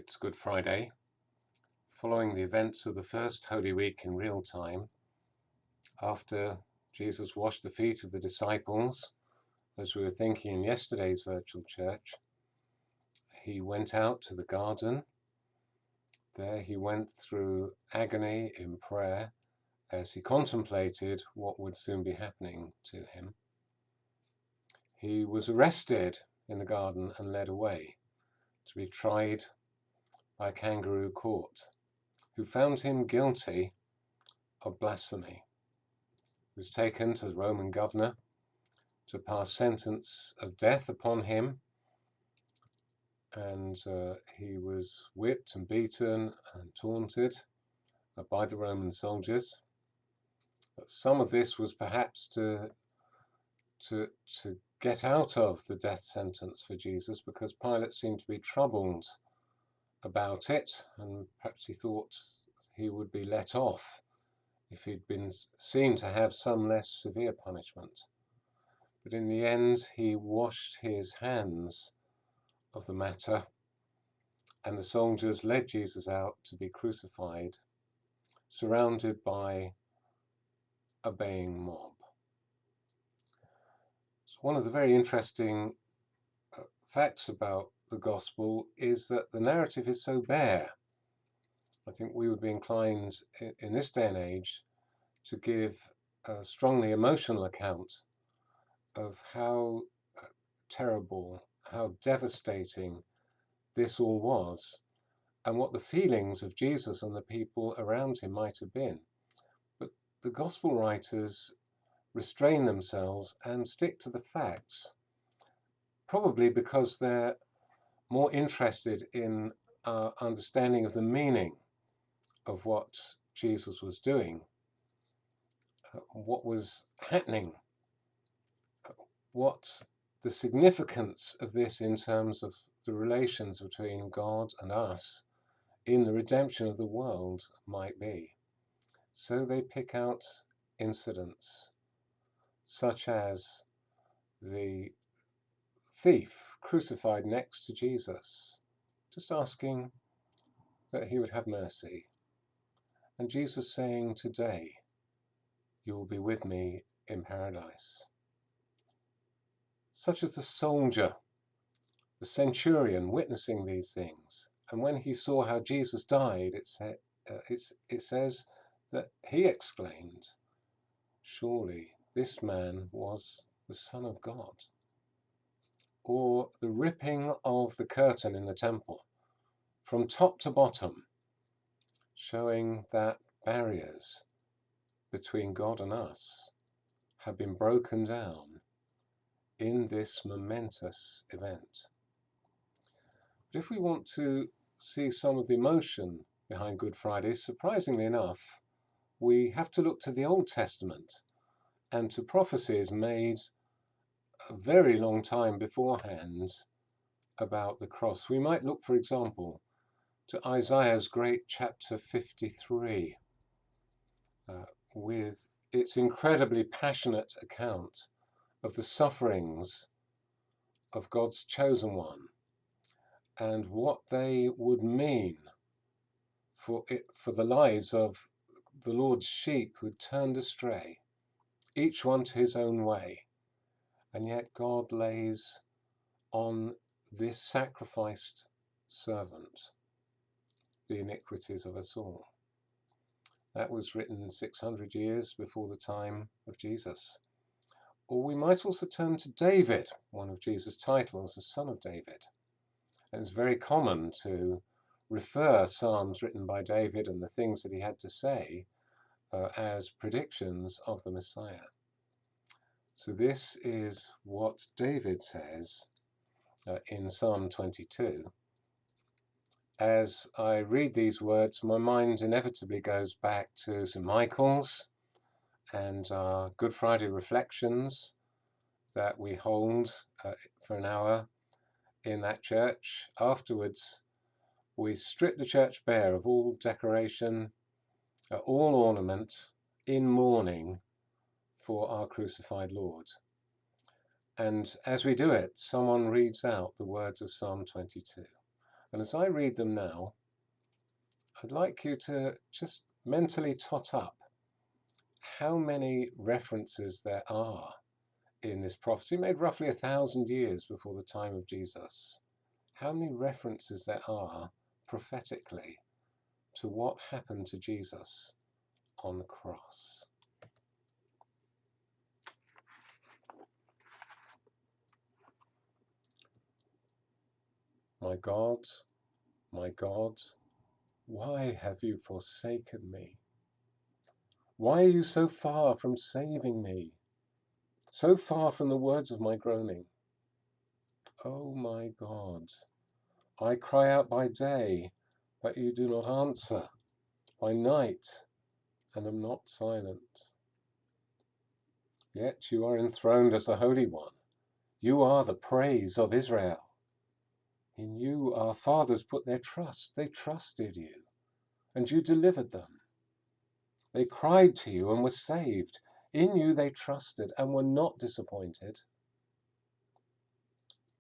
It's Good Friday, following the events of the first Holy Week in real time, after Jesus washed the feet of the disciples, as we were thinking in yesterday's virtual church. He went out to the garden. There he went through agony in prayer as he contemplated what would soon be happening to him. He was arrested in the garden and led away to be tried by a kangaroo court, who found him guilty of blasphemy. He was taken to the Roman governor to pass sentence of death upon him, and he was whipped and beaten and taunted by the Roman soldiers. Some of this was perhaps to get out of the death sentence for Jesus, because Pilate seemed to be troubled about it, and perhaps he thought he would be let off if he'd been seen to have some less severe punishment. But in the end, he washed his hands of the matter, and the soldiers led Jesus out to be crucified, surrounded by a baying mob. So one of the very interesting facts about the gospel is that the narrative is so bare. I think we would be inclined in this day and age to give a strongly emotional account of how terrible, how devastating this all was, and what the feelings of Jesus and the people around him might have been. But the gospel writers restrain themselves and stick to the facts, probably because they're more interested in our understanding of the meaning of what Jesus was doing, what was happening, what the significance of this in terms of the relations between God and us in the redemption of the world might be. So they pick out incidents such as the thief crucified next to Jesus, just asking that he would have mercy, and Jesus saying, "Today you will be with me in paradise." Such as the soldier, the centurion, witnessing these things, and when he saw how Jesus died, it says that he exclaimed, "Surely this man was the Son of God." Or the ripping of the curtain in the temple from top to bottom, showing that barriers between God and us have been broken down in this momentous event. But if we want to see some of the emotion behind Good Friday, surprisingly enough, we have to look to the Old Testament and to prophecies made a very long time beforehand about the cross. We might look, for example, to Isaiah's great chapter 53, with its incredibly passionate account of the sufferings of God's chosen one and what they would mean for the lives of the Lord's sheep who turned astray, each one to his own way. And yet God lays on this sacrificed servant the iniquities of us all. That was written 600 years before the time of Jesus. Or we might also turn to David, one of Jesus' titles, the Son of David. And it's very common to refer psalms written by David and the things that he had to say as predictions of the Messiah. So this is what David says in Psalm 22. As I read these words, my mind inevitably goes back to St. Michael's and our Good Friday reflections that we hold for an hour in that church. Afterwards, we strip the church bare of all decoration, all ornament, in mourning for our crucified Lord. And as we do it, someone reads out the words of Psalm 22. And as I read them now, I'd like you to just mentally tot up how many references there are in this prophecy, made roughly 1,000 years before the time of Jesus. How many references there are prophetically to what happened to Jesus on the cross. My God, why have you forsaken me? Why are you so far from saving me? So far from the words of my groaning? Oh my God, I cry out by day, but you do not answer, by night, and am not silent. Yet you are enthroned as the Holy One. You are the praise of Israel. In you our fathers put their trust. They trusted you, and you delivered them. They cried to you and were saved. In you they trusted and were not disappointed.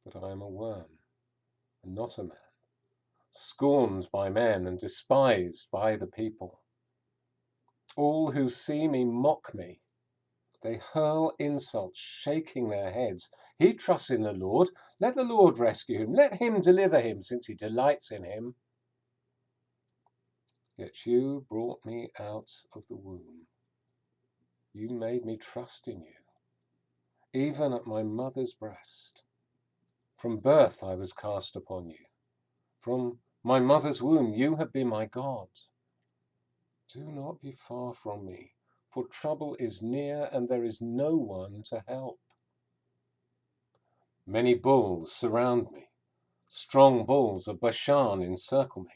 But I am a worm and not a man, scorned by men and despised by the people. All who see me mock me. They hurl insults, shaking their heads. He trusts in the Lord. Let the Lord rescue him. Let him deliver him, since he delights in him. Yet you brought me out of the womb. You made me trust in you, even at my mother's breast. From birth I was cast upon you. From my mother's womb you have been my God. Do not be far from me, for trouble is near and there is no one to help. Many bulls surround me. Strong bulls of Bashan encircle me.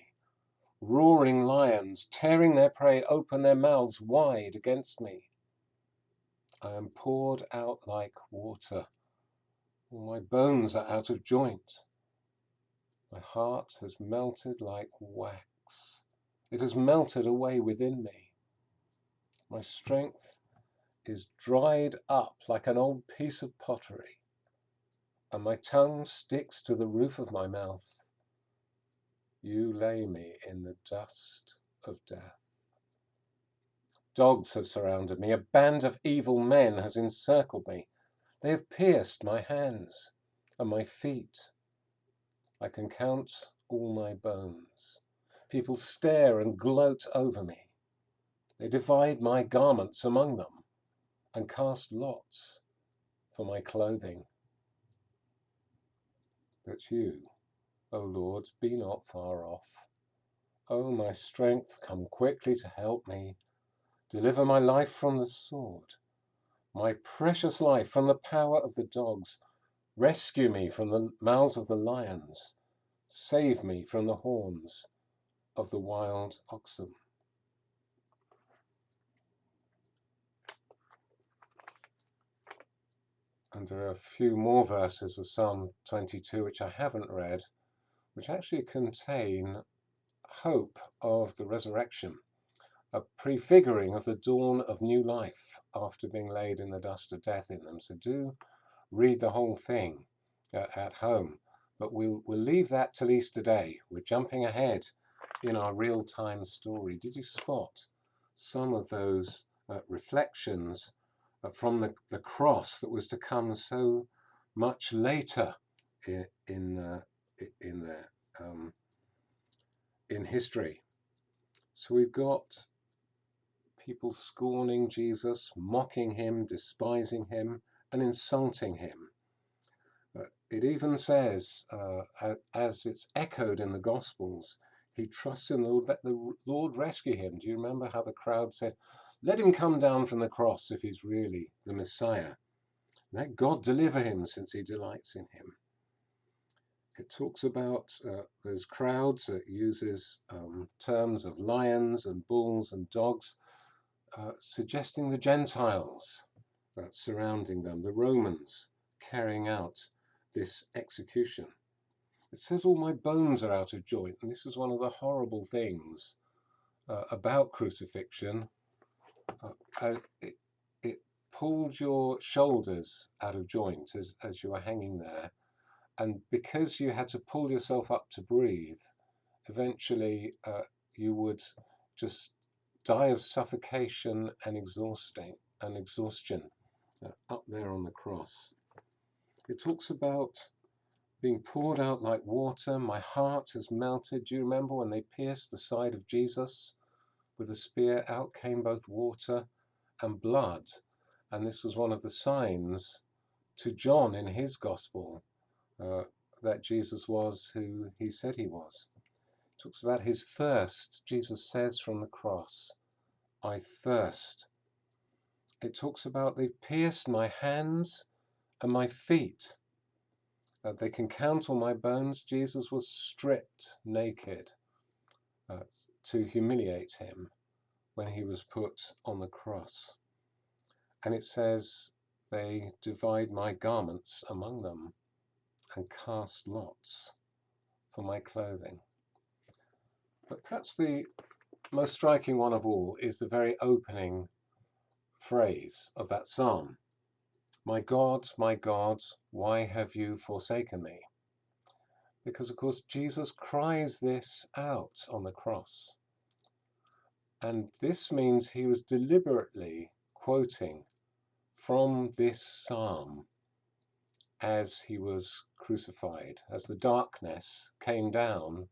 Roaring lions, tearing their prey, open their mouths wide against me. I am poured out like water. All my bones are out of joint. My heart has melted like wax. It has melted away within me. My strength is dried up like an old piece of pottery, and my tongue sticks to the roof of my mouth. You lay me in the dust of death. Dogs have surrounded me. A band of evil men has encircled me. They have pierced my hands and my feet. I can count all my bones. People stare and gloat over me. They divide my garments among them and cast lots for my clothing. But you, O Lord, be not far off. O my strength, come quickly to help me. Deliver my life from the sword, my precious life from the power of the dogs. Rescue me from the mouths of the lions. Save me from the horns of the wild oxen. And there are a few more verses of Psalm 22 which I haven't read, which actually contain hope of the resurrection, a prefiguring of the dawn of new life after being laid in the dust of death in them. So do read the whole thing at home, but we'll leave that till Easter Day. We're jumping ahead in our real-time story. Did you spot some of those reflections from the cross that was to come so much later in history? So we've got people scorning Jesus, mocking him, despising him, and insulting him. It even says, as it's echoed in the Gospels, he trusts in the Lord, let the Lord rescue him. Do you remember how the crowd said, let him come down from the cross if he's really the Messiah? Let God deliver him since he delights in him. It talks about those crowds. It uses terms of lions and bulls and dogs, suggesting the Gentiles surrounding them, the Romans carrying out this execution. It says all my bones are out of joint, and this is one of the horrible things about crucifixion. It pulled your shoulders out of joint as you were hanging there, And because you had to pull yourself up to breathe, eventually you would just die of suffocation and exhaustion up there on the cross. It talks about being poured out like water. My heart has melted. Do you remember when they pierced the side of Jesus with a spear? Out came both water and blood. And this was one of the signs to John in his gospel that Jesus was who he said he was. It talks about his thirst. Jesus says from the cross, I thirst. It talks about they've pierced my hands and my feet. They can count all my bones. Jesus was stripped naked to humiliate him when he was put on the cross. And it says, they divide my garments among them and cast lots for my clothing. But perhaps the most striking one of all is the very opening phrase of that psalm. My God, why have you forsaken me? Because, of course, Jesus cries this out on the cross. And this means he was deliberately quoting from this psalm as he was crucified, as the darkness came down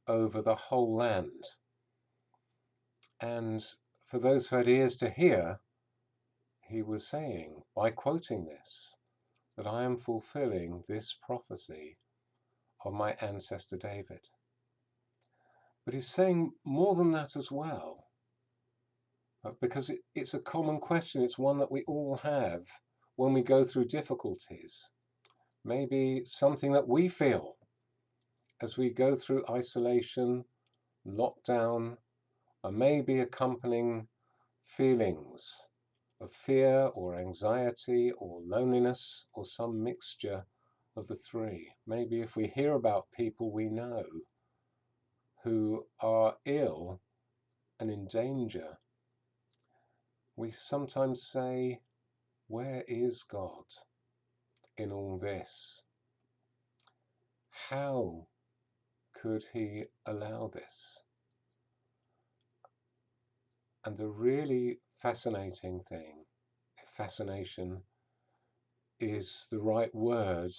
over the whole land. And for those who had ears to hear, he was saying, by quoting this, that I am fulfilling this prophecy of my ancestor David. But he's saying more than that as well, because it's a common question. It's one that we all have when we go through difficulties. Maybe something that we feel as we go through isolation, lockdown, or maybe accompanying feelings of fear or anxiety or loneliness or some mixture of the three. Maybe if we hear about people we know who are ill and in danger, we sometimes say, where is God in all this? How could he allow this? And the really fascinating thing, if fascination is the right word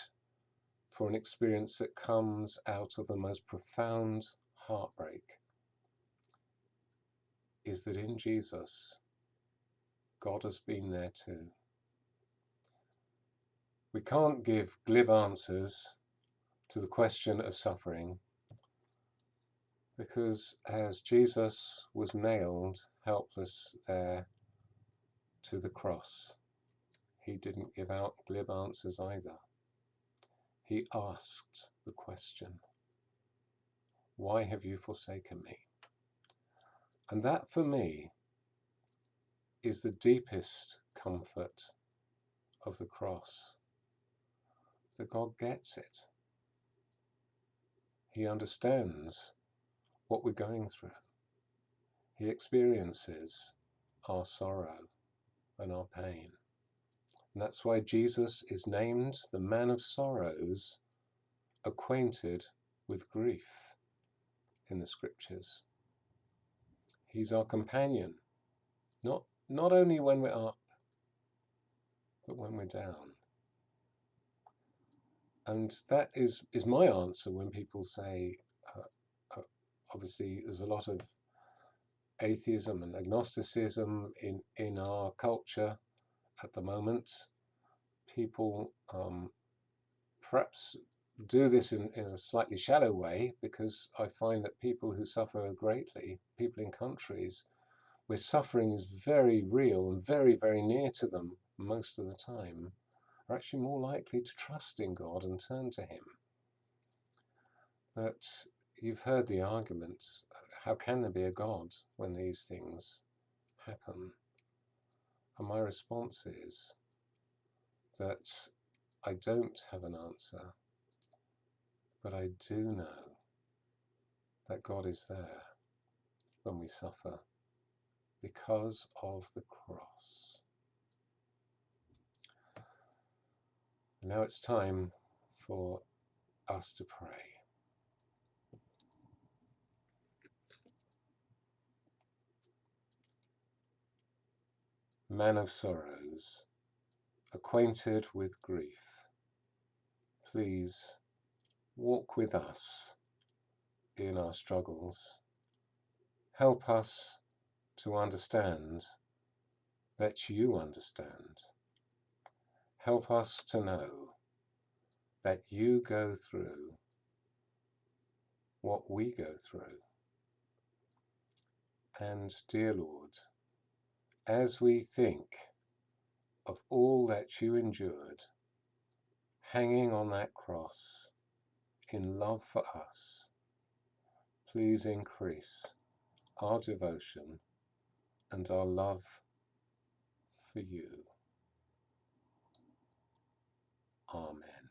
for an experience that comes out of the most profound heartbreak, is that in Jesus, God has been there too. We can't give glib answers to the question of suffering, because as Jesus was nailed helpless there to the cross, he didn't give out glib answers either. He asked the question, why have you forsaken me? And that for me is the deepest comfort of the cross, that God gets it. He understands what we're going through. He experiences our sorrow and our pain. And that's why Jesus is named the man of sorrows, acquainted with grief in the scriptures. He's our companion, not only when we're up, but when we're down. And that is my answer when people say, obviously there's a lot of atheism and agnosticism in our culture at the moment. People perhaps do this in a slightly shallow way, because I find that people who suffer greatly, people in countries where suffering is very real and very, very near to them most of the time, are actually more likely to trust in God and turn to him. But you've heard the argument, how can there be a God when these things happen? And my response is that I don't have an answer, but I do know that God is there when we suffer because of the cross. Now it's time for us to pray. Man of sorrows, acquainted with grief, please walk with us in our struggles. Help us to understand that you understand. Help us to know that you go through what we go through. And dear Lord, as we think of all that you endured, hanging on that cross in love for us, please increase our devotion and our love for you. Amen.